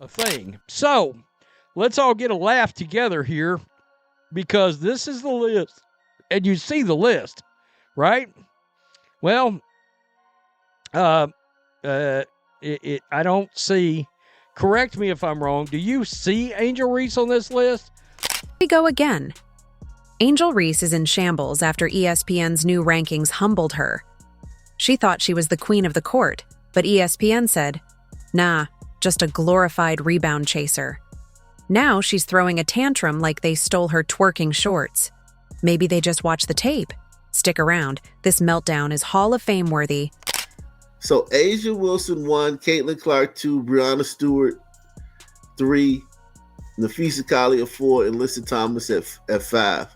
a thing. So let's all get a laugh together here because this is the list. And you see the list, right? Well, I don't see, correct me if I'm wrong, do you see Angel Reese on this list? We go again. Angel Reese is in shambles after ESPN's new rankings humbled her. She thought she was the queen of the court, but ESPN said, nah, just a glorified rebound chaser. Now she's throwing a tantrum like they stole her twerking shorts. Maybe they just watched the tape. Stick around, this meltdown is Hall of Fame worthy. So Asia Wilson 1, Caitlyn Clark 2, Breonna Stewart 3, Nafisa Collier 4, and Lissa Thomas at 5.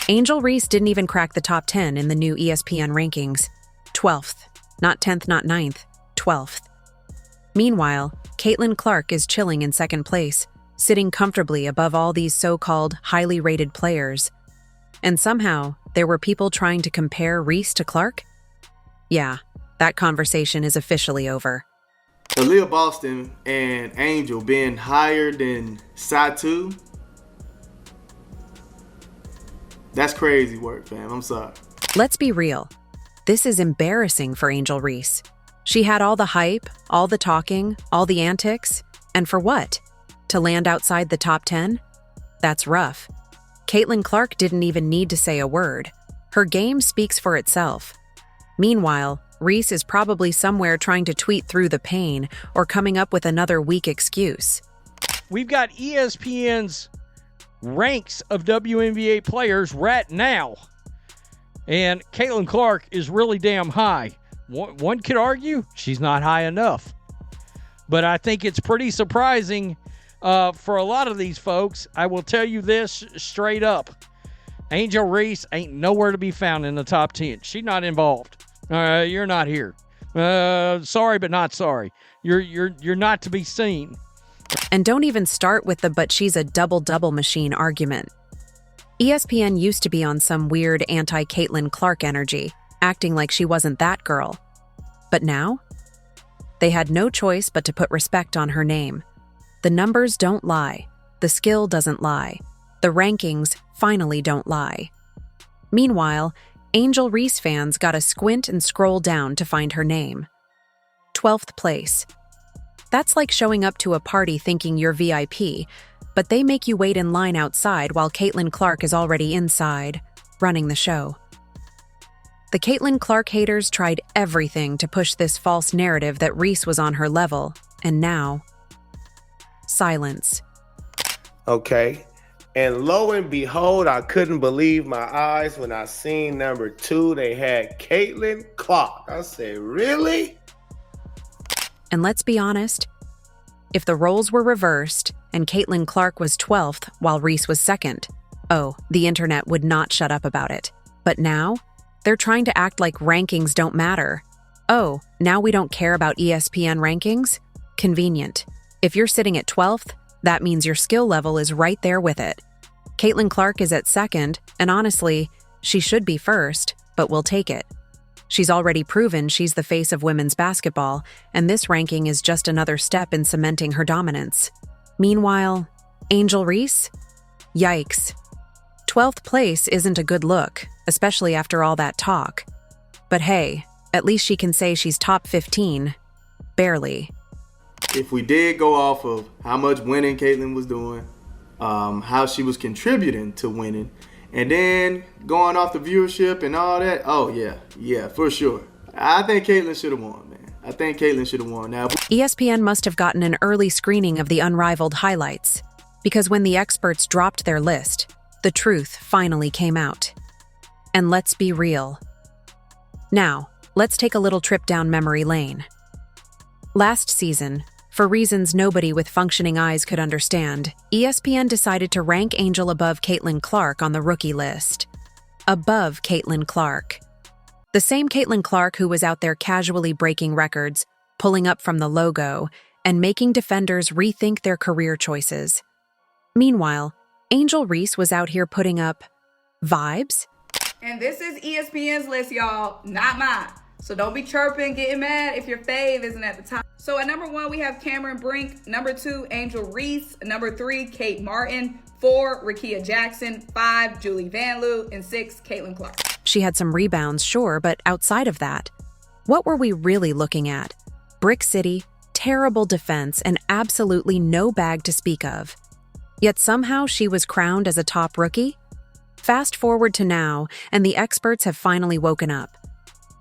Angel Reese didn't even crack the top 10 in the new ESPN rankings. 12th. Not 10th, not 9th. 12th. Meanwhile, Caitlyn Clark is chilling in second place, sitting comfortably above all these so-called highly rated players. And somehow, there were people trying to compare Reese to Clark? Yeah, that conversation is officially over. Aaliyah Boston and Angel being higher than Satu, that's crazy work, fam. I'm sorry. Let's be real. This is embarrassing for Angel Reese. She had all the hype, all the talking, all the antics, and for what? To land outside the top 10? That's rough. Caitlyn Clark didn't even need to say a word. Her game speaks for itself. Meanwhile, Reese is probably somewhere trying to tweet through the pain or coming up with another weak excuse. We've got ESPN's ranks of WNBA players right now. And Caitlyn Clark is really damn high. One could argue she's not high enough. But I think it's pretty surprising for a lot of these folks. I will tell you this straight up. Angel Reese ain't nowhere to be found in the top 10. She's not involved. You're not here. Sorry, but not sorry. You're not to be seen. And don't even start with the "but she's a double-double machine" argument. ESPN used to be on some weird anti-Caitlyn Clark energy, acting like she wasn't that girl. But now? They had no choice but to put respect on her name. The numbers don't lie. The skill doesn't lie. The rankings finally don't lie. Meanwhile, Angel Reese fans gotta squint and scroll down to find her name. 12th place. That's like showing up to a party thinking you're VIP, but they make you wait in line outside while Caitlyn Clark is already inside, running the show. The Caitlyn Clark haters tried everything to push this false narrative that Reese was on her level, and now, silence. Okay. And lo and behold, I couldn't believe my eyes when I seen number 2. They had Caitlyn Clark. I said, really? And let's be honest, if the roles were reversed and Caitlyn Clark was 12th while Reese was 2nd, oh, the internet would not shut up about it. But now, they're trying to act like rankings don't matter. Oh, now we don't care about ESPN rankings? Convenient. If you're sitting at 12th, that means your skill level is right there with it. Caitlyn Clark is at 2nd, and honestly, she should be 1st, but we'll take it. She's already proven she's the face of women's basketball, and this ranking is just another step in cementing her dominance. Meanwhile, Angel Reese? Yikes. 12th place isn't a good look, especially after all that talk. But hey, at least she can say she's top 15. Barely. If we did go off of how much winning Caitlyn was doing, how she was contributing to winning, and then going off the viewership and all that, oh yeah, for sure. I think Caitlyn should have won, man. I think Caitlyn should have won. Now, ESPN must have gotten an early screening of the unrivaled highlights, because when the experts dropped their list, the truth finally came out. And let's be real. Now, let's take a little trip down memory lane. Last season, for reasons nobody with functioning eyes could understand, ESPN decided to rank Angel above Caitlyn Clark on the rookie list. Above Caitlyn Clark. The same Caitlyn Clark who was out there casually breaking records, pulling up from the logo, and making defenders rethink their career choices. Meanwhile, Angel Reese was out here putting up vibes. And this is ESPN's list, y'all, not mine. So don't be chirping, getting mad if your fave isn't at the top. So at number 1, we have Cameron Brink. Number 2, Angel Reese. Number 3, Kate Martin. 4, Rakia Jackson. 5, Julie Vanloo. And 6, Caitlyn Clark. She had some rebounds, sure, but outside of that, what were we really looking at? Brick City, terrible defense, and absolutely no bag to speak of. Yet somehow she was crowned as a top rookie? Fast forward to now, and the experts have finally woken up.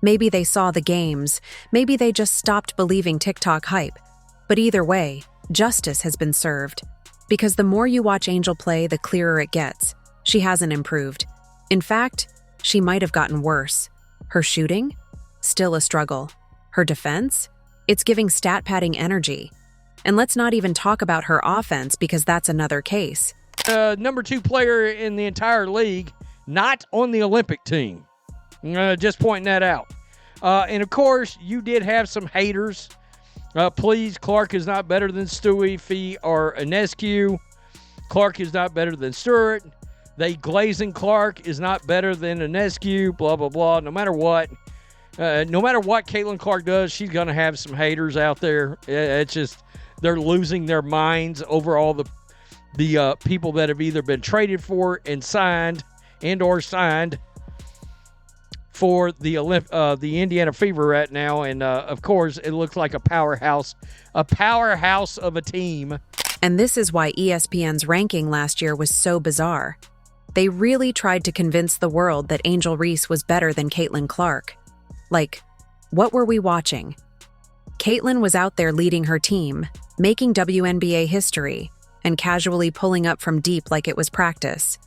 Maybe they saw the games, maybe they just stopped believing TikTok hype. But either way, justice has been served. Because the more you watch Angel play, the clearer it gets. She hasn't improved. In fact, she might have gotten worse. Her shooting? Still a struggle. Her defense? It's giving stat padding energy. And let's not even talk about her offense because that's another case. Number 2 player in the entire league, not on the Olympic team. Just pointing that out. And of course, you did have some haters. Please, Clark is not better than Stewie, Fee, or Inescu. Clark is not better than Stewart. They glazing Clark is not better than Inescu, blah, blah, blah. No matter what Caitlyn Clark does, she's going to have some haters out there. It's just, they're losing their minds over all the people that have either been traded for and signed for the Indiana Fever right now. And of course, it looks like a powerhouse of a team. And this is why ESPN's ranking last year was so bizarre. They really tried to convince the world that Angel Reese was better than Caitlyn Clark. Like, what were we watching? Caitlyn was out there leading her team, making WNBA history, and casually pulling up from deep like it was practice.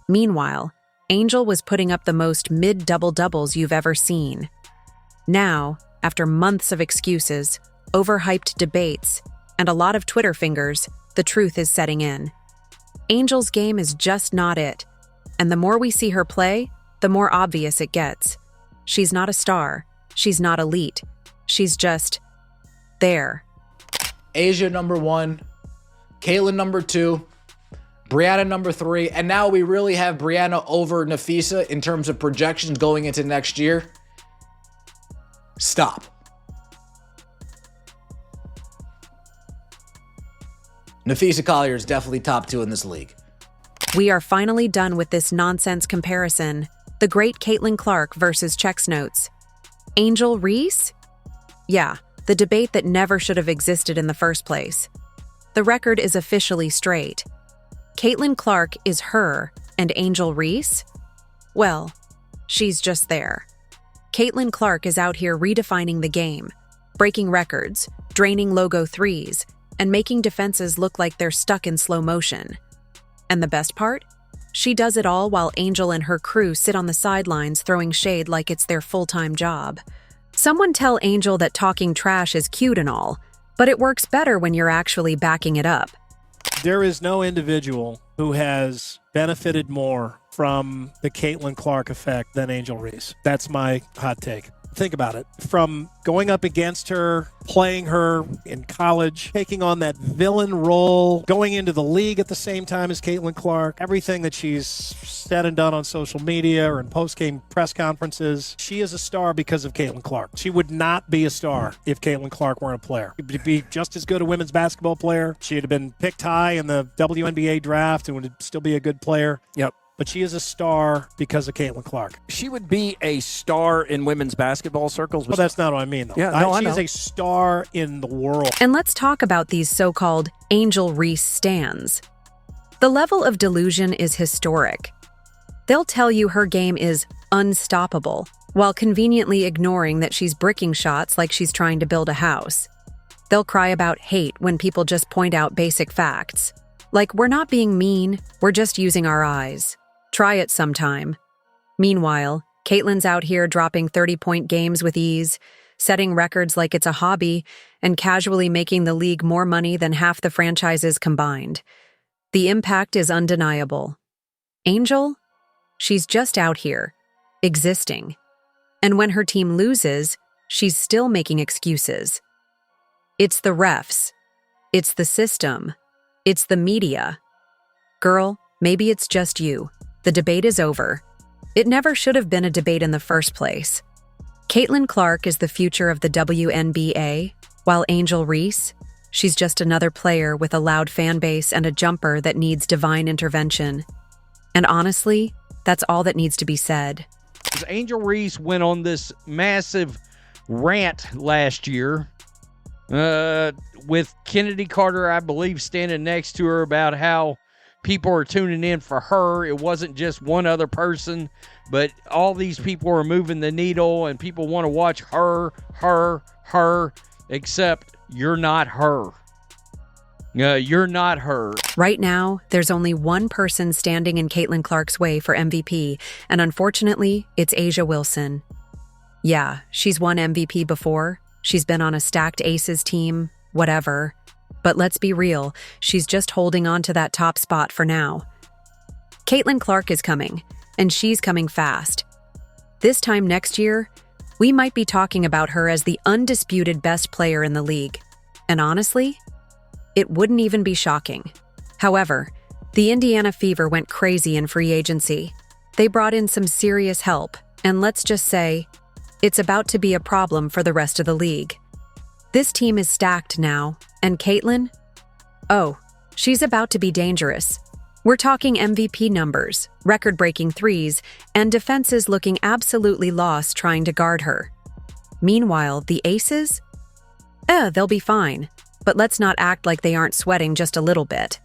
Meanwhile, Angel was putting up the most mid-double-doubles you've ever seen. Now, after months of excuses, overhyped debates, and a lot of Twitter fingers, the truth is setting in. Angel's game is just not it, and the more we see her play, the more obvious it gets. She's not a star. She's not elite. She's just there. Asia number 1, Caitlyn number 2, Brianna number 3, and now we really have Brianna over Nafisa in terms of projections going into next year. Stop. Nafisa Collier is definitely top 2 in this league. We are finally done with this nonsense comparison. The great Caitlyn Clark versus Chex Notes. Angel Reese? Yeah, the debate that never should have existed in the first place. The record is officially straight. Caitlyn Clark is her, and Angel Reese? Well, she's just there. Caitlyn Clark is out here redefining the game, breaking records, draining logo threes, and making defenses look like they're stuck in slow motion. And the best part? She does it all while Angel and her crew sit on the sidelines throwing shade like it's their full-time job. Someone tell Angel that talking trash is cute and all, but it works better when you're actually backing it up. There is no individual who has benefited more from the Caitlyn Clark effect than Angel Reese. That's my hot take. Think about it. From going up against her, playing her in college, taking on that villain role, going into the league at the same time as Caitlyn Clark, everything that she's said and done on social media or in post-game press conferences, she is a star because of Caitlyn Clark. She would not be a star if Caitlyn Clark weren't a player. She'd be just as good a women's basketball player. She'd have been picked high in the WNBA draft and would still be a good player. Yep. But she is a star because of Caitlyn Clark. She would be a star in women's basketball circles. Well, that's not what I mean, though. Yeah, no, She's a star in the world. And let's talk about these so-called Angel Reese stans. The level of delusion is historic. They'll tell you her game is unstoppable, while conveniently ignoring that she's bricking shots like she's trying to build a house. They'll cry about hate when people just point out basic facts. Like, we're not being mean, we're just using our eyes. Try it sometime. Meanwhile, Caitlyn's out here dropping 30-point games with ease, setting records like it's a hobby, and casually making the league more money than half the franchises combined. The impact is undeniable. Angel? She's just out here, existing. And when her team loses, she's still making excuses. It's the refs. It's the system. It's the media. Girl, maybe it's just you. The debate is over. It never should have been a debate in the first place. Caitlyn Clark is the future of the WNBA, While Angel Reese, she's just another player with a loud fan base and a jumper that needs divine intervention. And honestly, that's all that needs to be said. Angel Reese went on this massive rant last year with Kennedy Carter, I believe, standing next to her about how people are tuning in for her. It wasn't just one other person, but all these people are moving the needle and people want to watch her, except you're not her. You're not her. Right now, there's only one person standing in Caitlyn Clark's way for MVP, and unfortunately, it's A'ja Wilson. Yeah, she's won MVP before. She's been on a stacked Aces team, whatever. But let's be real, she's just holding on to that top spot for now. Caitlyn Clark is coming, and she's coming fast. This time next year, we might be talking about her as the undisputed best player in the league. And honestly, it wouldn't even be shocking. However, the Indiana Fever went crazy in free agency. They brought in some serious help, and let's just say, it's about to be a problem for the rest of the league. This team is stacked now, and Caitlyn? Oh, she's about to be dangerous. We're talking MVP numbers, record-breaking threes, and defenses looking absolutely lost trying to guard her. Meanwhile, the Aces? They'll be fine. But let's not act like they aren't sweating just a little bit.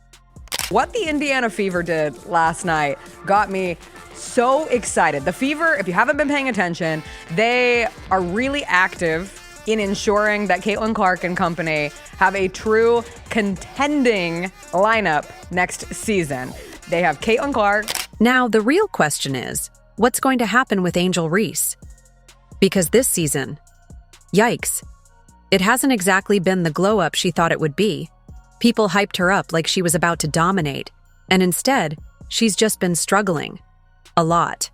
What the Indiana Fever did last night got me so excited. The Fever, if you haven't been paying attention, they are really active in ensuring that Caitlyn Clark and company have a true contending lineup next season. They have Caitlyn Clark. Now, the real question is, what's going to happen with Angel Reese? Because this season, yikes. It hasn't exactly been the glow-up she thought it would be. People hyped her up like she was about to dominate, and instead, she's just been struggling. A lot.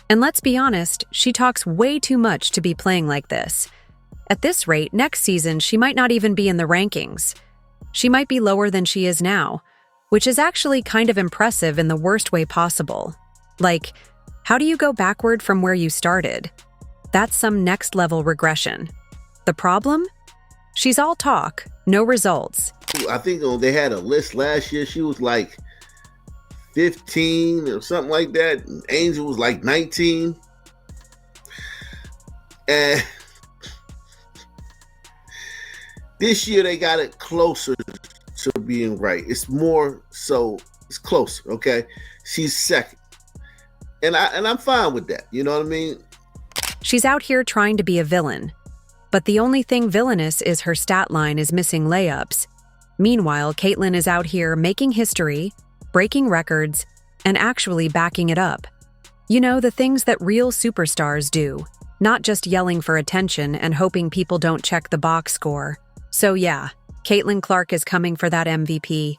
And let's be honest, she talks way too much to be playing like this. At this rate, next season, she might not even be in the rankings. She might be lower than she is now, which is actually kind of impressive in the worst way possible. Like, how do you go backward from where you started? That's some next-level regression. The problem? She's all talk, no results. I think they had a list last year. She was like 15 or something like that. And Angel was like 19. And this year they got it closer to being right. It's more so, it's closer, okay? She's second. And I'm fine with that. You know what I mean? She's out here trying to be a villain. But the only thing villainous is her stat line is missing layups. Meanwhile, Caitlyn is out here making history, breaking records, and actually backing it up. You know, the things that real superstars do, not just yelling for attention and hoping people don't check the box score. So yeah, Caitlyn Clark is coming for that MVP.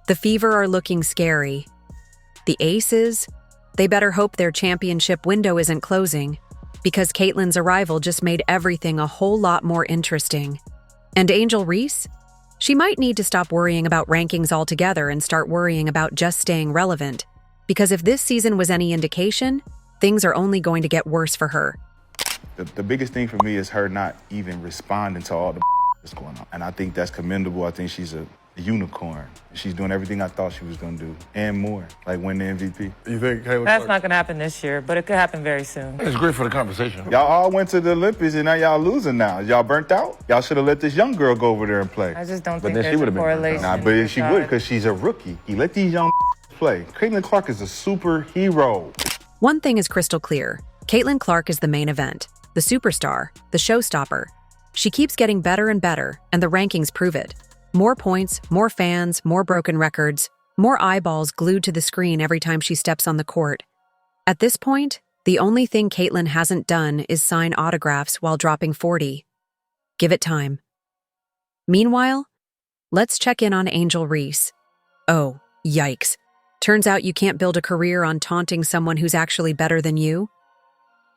The Fever are looking scary. The Aces? They better hope their championship window isn't closing, because Caitlyn's arrival just made everything a whole lot more interesting. And Angel Reese? She might need to stop worrying about rankings altogether and start worrying about just staying relevant. Because if this season was any indication, things are only going to get worse for her. The biggest thing for me is her not even responding to all the that's going on. And I think that's commendable. I think she's a unicorn. She's doing everything I thought she was going to do and more, like win the MVP. You think Caitlyn That's not going to happen this year, but it could happen very soon. It's great for the conversation. Y'all all went to the Olympics and now y'all losing now. Y'all burnt out? Y'all should have let this young girl go over there and play. I just don't But think then there's she would a have been correlation. Nah, but she would because she's a rookie. He let these young play. Caitlyn Clark is a superhero. One thing is crystal clear. Caitlyn Clark is the main event, the superstar, the showstopper. She keeps getting better and better, and the rankings prove it. More points, more fans, more broken records, more eyeballs glued to the screen every time she steps on the court. At this point, the only thing Caitlyn hasn't done is sign autographs while dropping 40. Give it time. Meanwhile, let's check in on Angel Reese. Oh, yikes. Turns out you can't build a career on taunting someone who's actually better than you.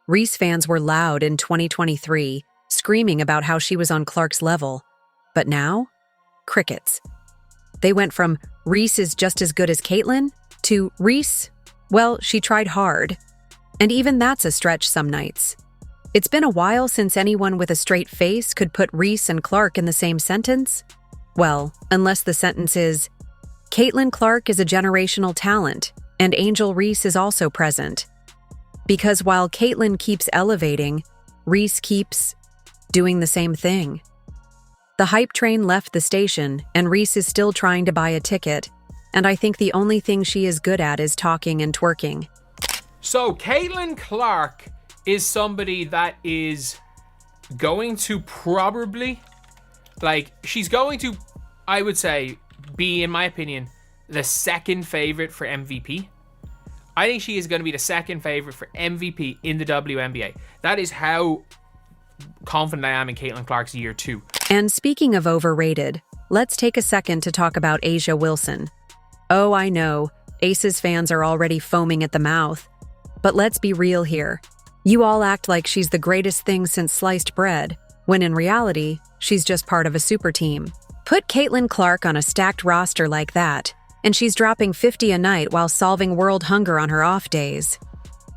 Reese fans were loud in 2023, screaming about how she was on Clark's level. But now, crickets. They went from Reese is just as good as Caitlyn to Reese, well, she tried hard. And even that's a stretch some nights. It's been a while since anyone with a straight face could put Reese and Clark in the same sentence. Well, unless the sentence is, Caitlyn Clark is a generational talent, and Angel Reese is also present. Because while Caitlyn keeps elevating, Reese keeps doing the same thing. The hype train left the station, and Reese is still trying to buy a ticket, and I think the only thing she is good at is talking and twerking. So Caitlyn Clark is somebody that is going to probably, she's going to, I would say, be, in my opinion, the second favorite for MVP. I think she is going to be the second favorite for MVP in the WNBA. That is how confident I am in Caitlyn Clark's year 2. And speaking of overrated, let's take a second to talk about A'ja Wilson. Oh, I know, Aces fans are already foaming at the mouth. But let's be real here. You all act like she's the greatest thing since sliced bread, when in reality, she's just part of a super team. Put Caitlyn Clark on a stacked roster like that, and she's dropping 50 a night while solving world hunger on her off days.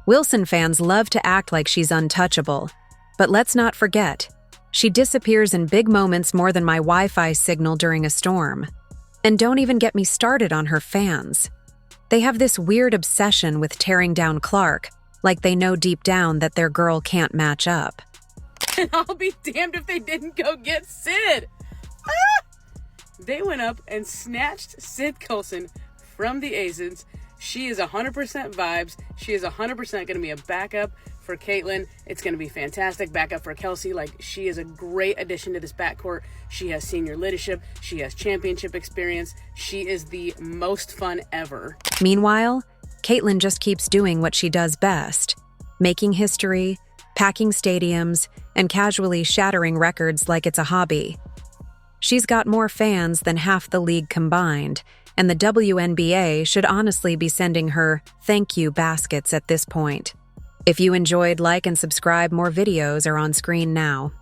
Wilson fans love to act like she's untouchable, but let's not forget, she disappears in big moments more than my Wi-Fi signal during a storm. And don't even get me started on her fans. They have this weird obsession with tearing down Clark, like they know deep down that their girl can't match up. And I'll be damned if they didn't go get Sid. Ah! They went up and snatched Sid Colson from the Aces. She is 100% vibes. She is 100% going to be a backup for Caitlyn. It's going to be fantastic. Backup for Kelsey. She is a great addition to this backcourt. She has senior leadership. She has championship experience. She is the most fun ever. Meanwhile, Caitlyn just keeps doing what she does best, making history, packing stadiums, and casually shattering records like it's a hobby. She's got more fans than half the league combined, and the WNBA should honestly be sending her thank you baskets at this point. If you enjoyed, like and subscribe. More videos are on screen now.